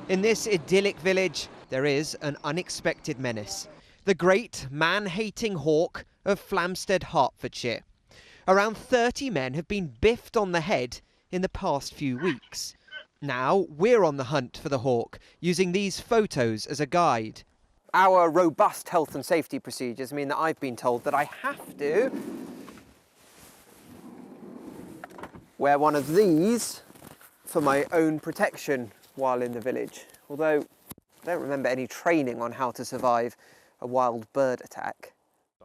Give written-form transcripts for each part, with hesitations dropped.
In this idyllic village, there is an unexpected menace. The great man-hating hawk of Flamstead, Hertfordshire. Around 30 men have been biffed on the head in the past few weeks. Now we're on the hunt for the hawk, using these photos as a guide. Our robust health and safety procedures mean that I've been told that I have to wear one of these for my own protection while in the village. Although I don't remember any training on how to survive a wild bird attack.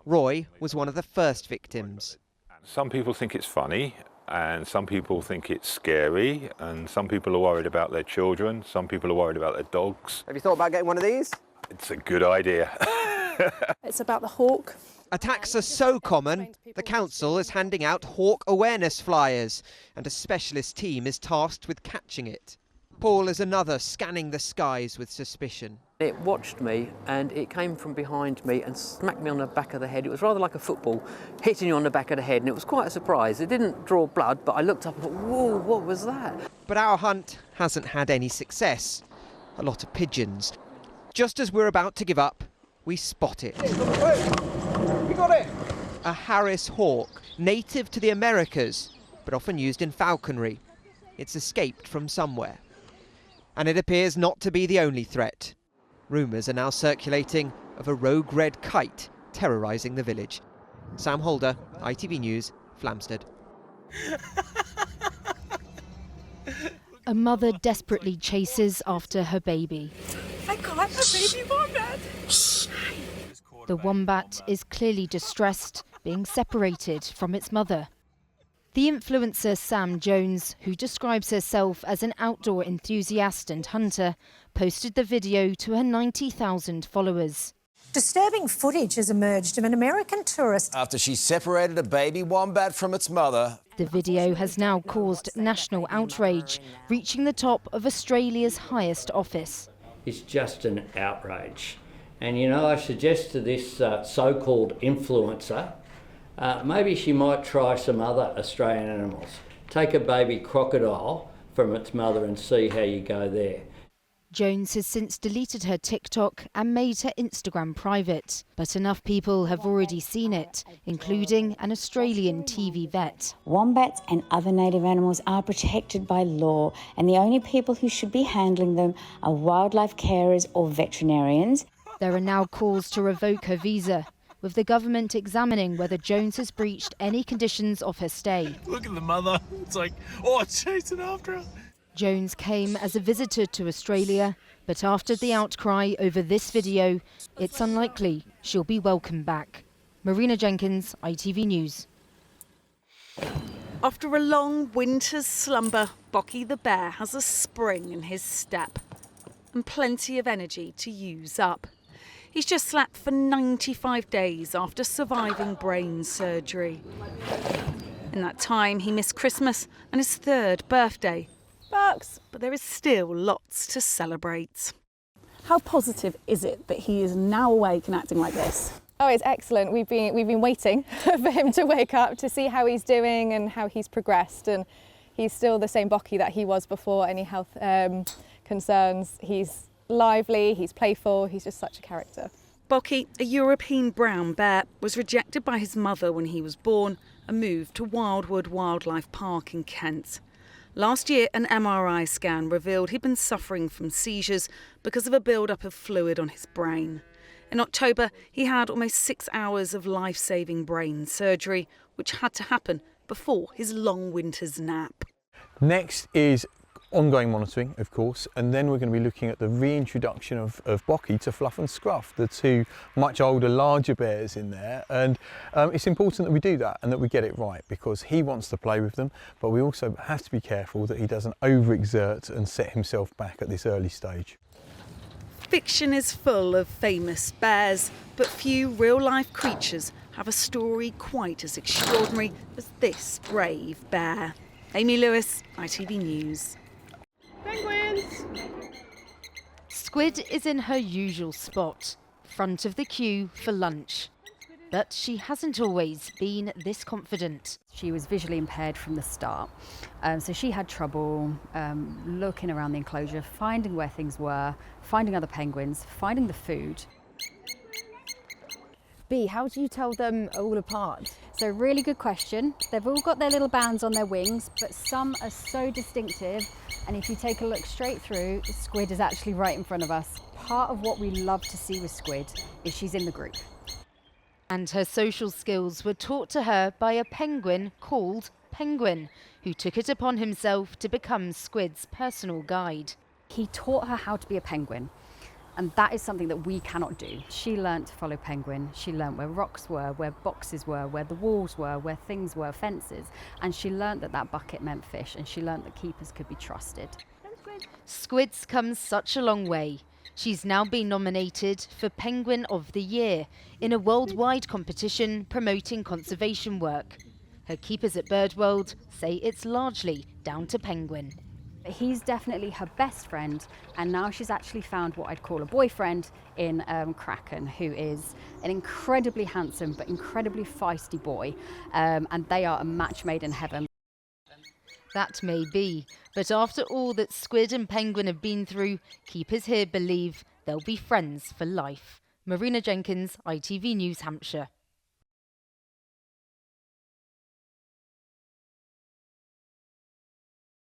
Roy was one of the first victims. Some people think it's funny, and some people think it's scary, and some people are worried about their children, some people are worried about their dogs. Have you thought about getting one of these? It's a good idea. It's about the hawk. Attacks are so common, the council is handing out hawk awareness flyers, and a specialist team is tasked with catching it. Paul is another scanning the skies with suspicion. It watched me and it came from behind me and smacked me on the back of the head. It was rather like a football hitting you on the back of the head, and it was quite a surprise. It didn't draw blood, but I looked up and thought, whoa, what was that? But our hunt hasn't had any success. A lot of pigeons. Just as we're about to give up, we spot it. We got it! A Harris hawk, native to the Americas, but often used in falconry. It's escaped from somewhere. And it appears not to be the only threat. Rumours are now circulating of a rogue red kite terrorising the village. Sam Holder, ITV News, Flamstead. A mother desperately chases after her baby. I got a baby wombat. The wombat is clearly distressed, being separated from its mother. The influencer Sam Jones, who describes herself as an outdoor enthusiast and hunter, posted the video to her 90,000 followers. Disturbing footage has emerged of an American tourist After she separated a baby wombat from its mother. The video has now caused national outrage, reaching the top of Australia's highest office. It's just an outrage. And, you know, I suggest to this so-called influencer, maybe she might try some other Australian animals. Take a baby crocodile from its mother and see how you go there. Jones has since deleted her TikTok and made her Instagram private. But enough people have already seen it, including an Australian TV vet. Wombats and other native animals are protected by law, and the only people who should be handling them are wildlife carers or veterinarians. There are now calls to revoke her visa, with the government examining whether Jones has breached any conditions of her stay. Look at the mother. It's like, oh, it's chasing after her. Jones came as a visitor to Australia, but after the outcry over this video, it's unlikely she'll be welcomed back. Marina Jenkins, ITV News. After a long winter's slumber, Bocky the bear has a spring in his step and plenty of energy to use up. He's just slept for 95 days after surviving brain surgery. In that time, he missed Christmas and his third birthday. But there is still lots to celebrate. How positive is it that he is now awake and acting like this? Oh, it's excellent. We've been waiting for him to wake up to see how he's doing and how he's progressed. And he's still the same Bocky that he was before any health concerns. He's lively, he's playful, he's just such a character. Bocky, a European brown bear, was rejected by his mother when he was born and moved to Wildwood Wildlife Park in Kent. Last year, an MRI scan revealed he'd been suffering from seizures because of a build-up of fluid on his brain. In October, he had almost 6 hours of life-saving brain surgery, which had to happen before his long winter's nap. Next is ongoing monitoring, of course, and then we're going to be looking at the reintroduction of Bocky to Fluff and Scruff, the two much older, larger bears in there. And it's important that we do that and that we get it right, because he wants to play with them, but we also have to be careful that he doesn't overexert and set himself back at this early stage. Fiction is full of famous bears, but few real-life creatures have a story quite as extraordinary as this brave bear. Amy Lewis, ITV News. Penguins! Squid is in her usual spot, front of the queue for lunch. But she hasn't always been this confident. She was visually impaired from the start, so she had trouble looking around the enclosure, finding where things were, finding other penguins, finding the food. B, how do you tell them all apart? So really good question. They've all got their little bands on their wings, but some are so distinctive, and if you take a look straight through, squid is actually right in front of us. Part of what we love to see with squid is she's in the group. And her social skills were taught to her by a penguin called Penguin, who took it upon himself to become Squid's personal guide. He taught her how to be a penguin, and that is something that we cannot do. She learnt to follow Penguin. She learnt where rocks were, where boxes were, where the walls were, where things were, fences, and she learnt that that bucket meant fish, and she learnt that keepers could be trusted. Squid's come such a long way. She's now been nominated for Penguin of the Year in a worldwide competition promoting conservation work. Her keepers at Birdworld say it's largely down to Penguin. He's definitely her best friend, and now she's actually found what I'd call a boyfriend in Kraken, who is an incredibly handsome but incredibly feisty boy, and they are a match made in heaven. That may be, but after all that Squid and Penguin have been through, keepers here believe they'll be friends for life. Marina Jenkins, ITV News, Hampshire.